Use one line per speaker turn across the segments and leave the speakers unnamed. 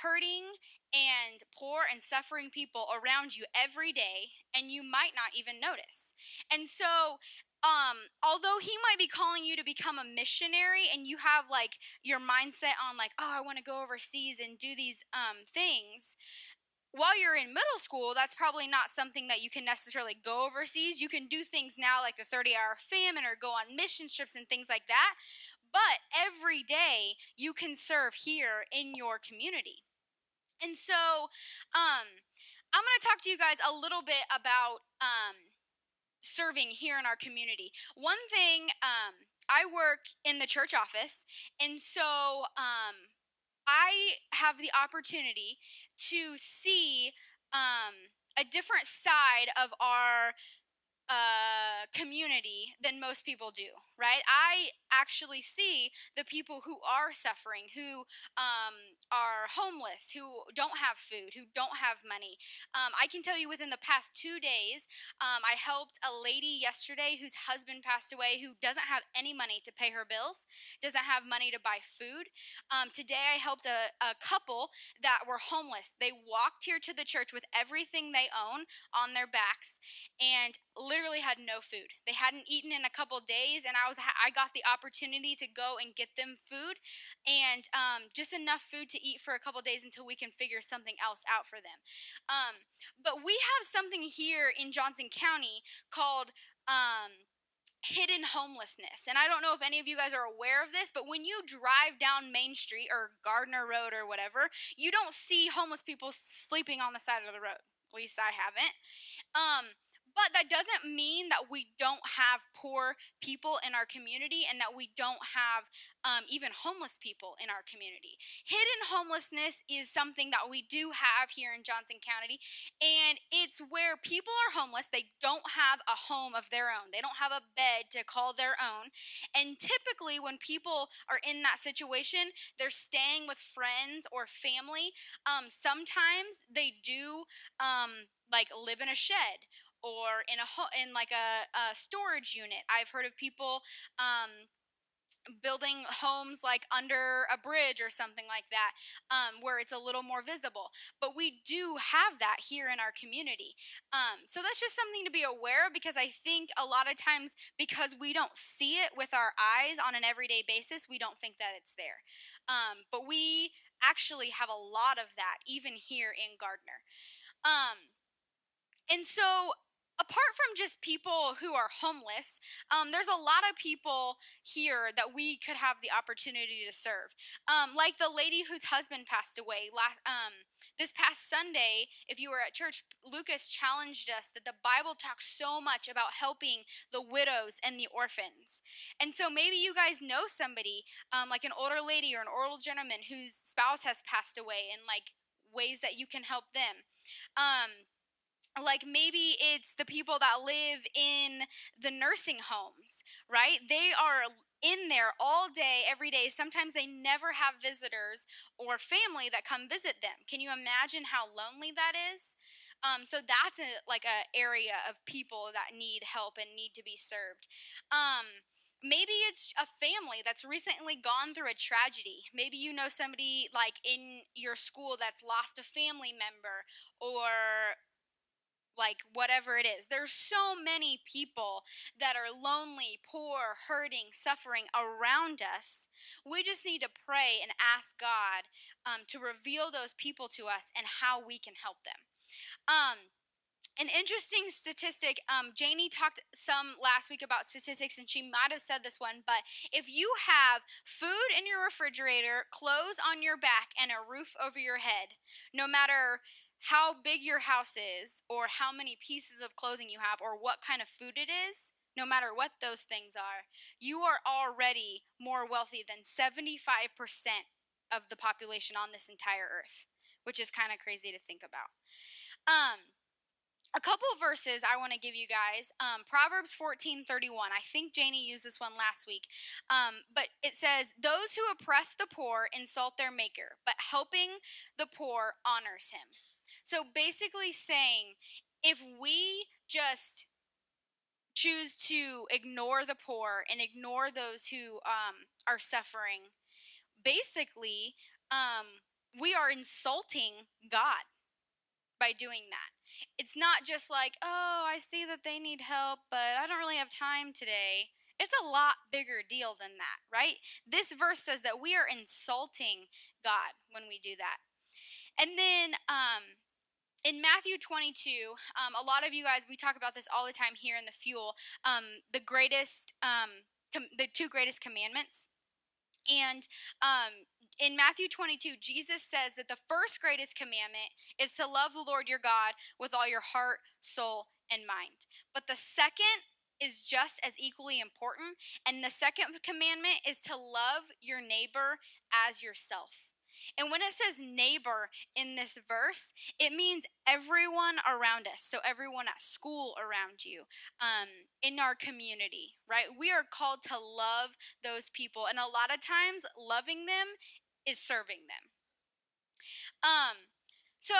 hurting and poor and suffering people around you every day, and you might not even notice. And so, although he might be calling you to become a missionary, and you have like your mindset on like, oh, I want to go overseas and do these things, while you're in middle school, that's probably not something that you can necessarily go overseas. You can do things now like the 30-hour famine or go on mission trips and things like that. But every day you can serve here in your community. And so I'm going to talk to you guys a little bit about serving here in our community. One thing, I work in the church office, and so I have the opportunity to see a different side of our community than most people do, right? I actually see the people who are suffering, who are homeless, who don't have food, who don't have money. I can tell you within the past 2 days, I helped a lady yesterday whose husband passed away, who doesn't have any money to pay her bills, doesn't have money to buy food. Today I helped a couple that were homeless. They walked here to the church with everything they own on their backs, and literally had no food. They hadn't eaten in a couple days, and I got the opportunity to go and get them food, and just enough food to eat for a couple days until we can figure something else out for them. But we have something here in Johnson County called hidden homelessness. And I don't know if any of you guys are aware of this, but when you drive down Main Street or Gardner Road or whatever, you don't see homeless people sleeping on the side of the road. At least I haven't. But that doesn't mean that we don't have poor people in our community, and that we don't have even homeless people in our community. Hidden homelessness is something that we do have here in Johnson County, and it's where people are homeless. They don't have a home of their own. They don't have a bed to call their own. And typically when people are in that situation, they're staying with friends or family. Sometimes they do like live in a shed or in like a storage unit. I've heard of people building homes like under a bridge or something like that, where it's a little more visible. But we do have that here in our community. So that's just something to be aware of, because I think a lot of times, because we don't see it with our eyes on an everyday basis, we don't think that it's there. But we actually have a lot of that even here in Gardner. And so, apart from just people who are homeless, there's a lot of people here that we could have the opportunity to serve. Like the lady whose husband passed away this past Sunday. If you were at church, Lucas challenged us that the Bible talks so much about helping the widows and the orphans. And so maybe you guys know somebody, like an older lady or an older gentleman whose spouse has passed away, and like ways that you can help them. Like maybe it's the people that live in the nursing homes, right? They are in there all day, every day. Sometimes they never have visitors or family that come visit them. Can you imagine how lonely that is? So that's like a area of people that need help and need to be served. Maybe it's a family that's recently gone through a tragedy. Maybe you know somebody like in your school that's lost a family member, or like whatever it is. There's so many people that are lonely, poor, hurting, suffering around us. We just need to pray and ask God to reveal those people to us and how we can help them. An interesting statistic, Janie talked some last week about statistics, and she might have said this one, but if you have food in your refrigerator, clothes on your back, and a roof over your head, no matter how big your house is, or how many pieces of clothing you have, or what kind of food it is, no matter what those things are, you are already more wealthy than 75% of the population on this entire earth, which is kind of crazy to think about. A couple of verses I want to give you guys. Proverbs 14:31. I think Janie used this one last week. But it says, "Those who oppress the poor insult their maker, but helping the poor honors him." So basically saying, if we just choose to ignore the poor and ignore those who are suffering, basically, we are insulting God by doing that. It's not just like, oh, I see that they need help, but I don't really have time today. It's a lot bigger deal than that, right? This verse says that we are insulting God when we do that. And then in Matthew 22, a lot of you guys, we talk about this all the time here in the Fuel, the two greatest commandments. And in Matthew 22, Jesus says that the first greatest commandment is to love the Lord your God with all your heart, soul, and mind. But the second is just as equally important. And the second commandment is to love your neighbor as yourself. And when it says neighbor in this verse, it means everyone around us. So everyone at school around you, in our community, right? We are called to love those people. And a lot of times loving them is serving them. So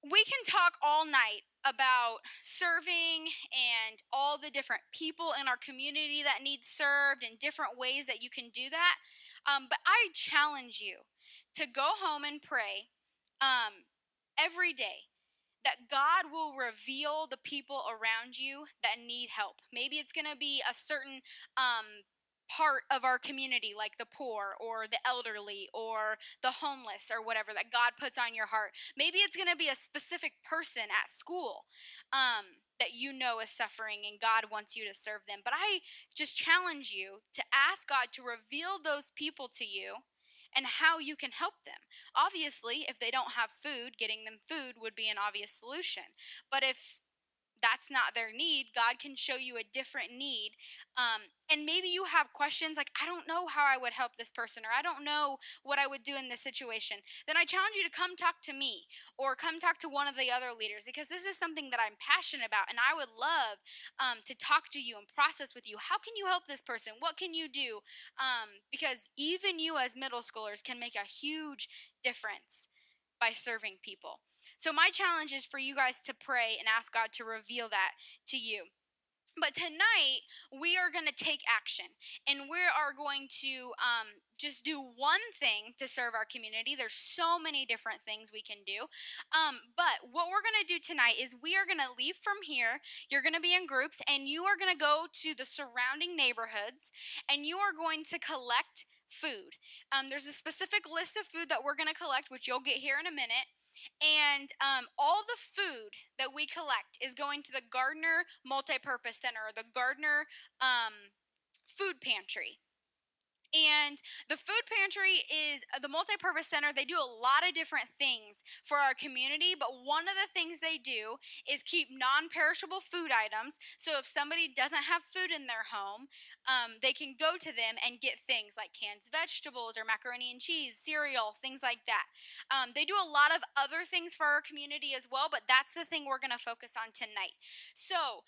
we can talk all night about serving and all the different people in our community that need served and different ways that you can do that. But I challenge you to go home and pray every day that God will reveal the people around you that need help. Maybe it's going to be a certain part of our community, like the poor or the elderly or the homeless or whatever that God puts on your heart. Maybe it's going to be a specific person at school that you know is suffering and God wants you to serve them. But I just challenge you to ask God to reveal those people to you and how you can help them. Obviously, if they don't have food, getting them food would be an obvious solution. But if that's not their need, God can show you a different need. And maybe you have questions like, I don't know how I would help this person, or I don't know what I would do in this situation. Then I challenge you to come talk to me or come talk to one of the other leaders, because this is something that I'm passionate about. And I would love to talk to you and process with you. How can you help this person? What can you do? Because even you as middle schoolers can make a huge difference by serving people. So my challenge is for you guys to pray and ask God to reveal that to you. But tonight, we are going to take action, and we are going to just do one thing to serve our community. There's so many different things we can do. But what we're going to do tonight is we are going to leave from here. You're going to be in groups, and you are going to go to the surrounding neighborhoods, and you are going to collect food. There's a specific list of food that we're going to collect, which you'll get here in a minute. And all the food that we collect is going to the Gardner Multipurpose Center, or the Gardner Food Pantry. And the food pantry is the multi-purpose center. They do a lot of different things for our community, but one of the things they do is keep non-perishable food items. So if somebody doesn't have food in their home, they can go to them and get things like canned vegetables or macaroni and cheese, cereal, things like that. They do a lot of other things for our community as well, but that's the thing we're going to focus on tonight. So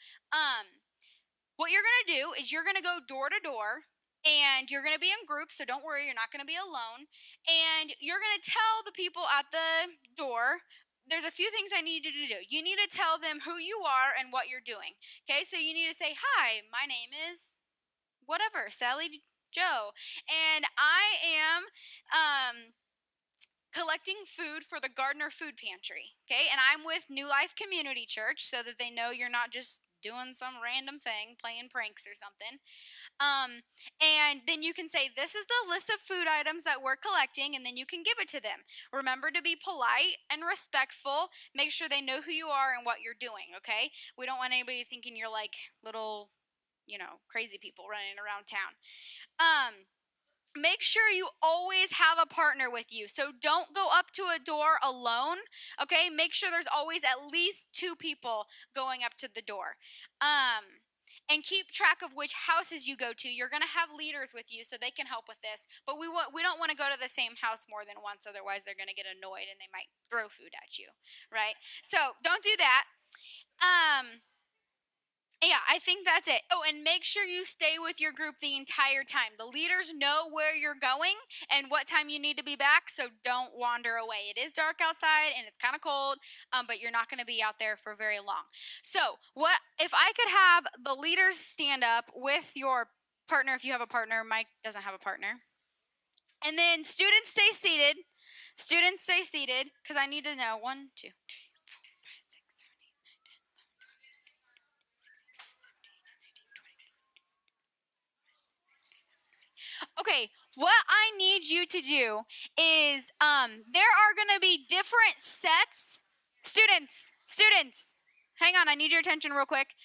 what you're going to do is you're going to go door to door, and you're going to be in groups, so don't worry, you're not going to be alone. And you're going to tell the people at the door, there's a few things I need you to do. You need to tell them who you are and what you're doing. Okay, so you need to say, hi, my name is whatever, Sally Joe, and I am collecting food for the Gardner Food Pantry. Okay, and I'm with New Life Community Church, so that they know you're not just doing some random thing, playing pranks or something. And then you can say, this is the list of food items that we're collecting, and then you can give it to them. Remember to be polite and respectful. Make sure they know who you are and what you're doing, okay? We don't want anybody thinking you're like little, crazy people running around town. Make sure you always have a partner with you. So don't go up to a door alone, okay? Make sure there's always at least 2 people going up to the door. And keep track of which houses you go to. You're going to have leaders with you so they can help with this. But we don't want to go to the same house more than once. Otherwise, they're going to get annoyed and they might throw food at you, right? So don't do that. Yeah, I think that's it. Oh, and make sure you stay with your group the entire time. The leaders know where you're going and what time you need to be back, so don't wander away. It is dark outside and it's kind of cold, but you're not going to be out there for very long. So, what if I could have the leaders stand up with your partner, if you have a partner? Mike doesn't have a partner. And then students stay seated. Students, stay seated because I need to know. 1, 2, 3, 4, 5, 6, 7, 8, 9, 10, 11, 12, 13, 16, 17, 18, 20. Okay, what I need you to do is there are going to be different sets. Students, hang on, I need your attention real quick.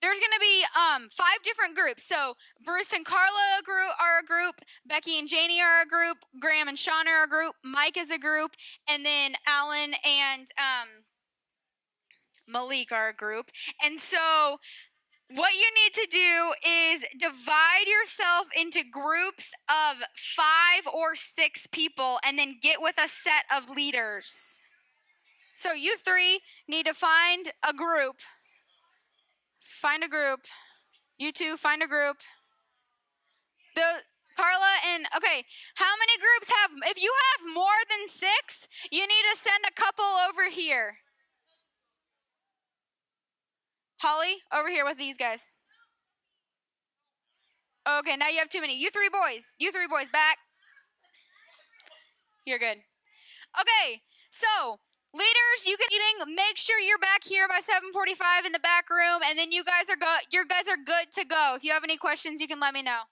There's going to be 5 different groups. So Bruce and Carla are a group, Becky and Janie are a group, Graham and Sean are a group, Mike is a group, and then Alan and Malik are a group. And so what you need to do is divide yourself into groups of 5 or 6 people and then get with a set of leaders. So you 3 need to find a group. Find a group. You 2 find a group. Carla and, okay, how many groups have, if you have more than 6, you need to send a couple over here. Holly, over here with these guys. Okay, now you have too many. You three boys, back. You're good. Okay, so leaders, you can make sure you're back here by 7:45 in the back room, and then you guys are good to go. If you have any questions, you can let me know.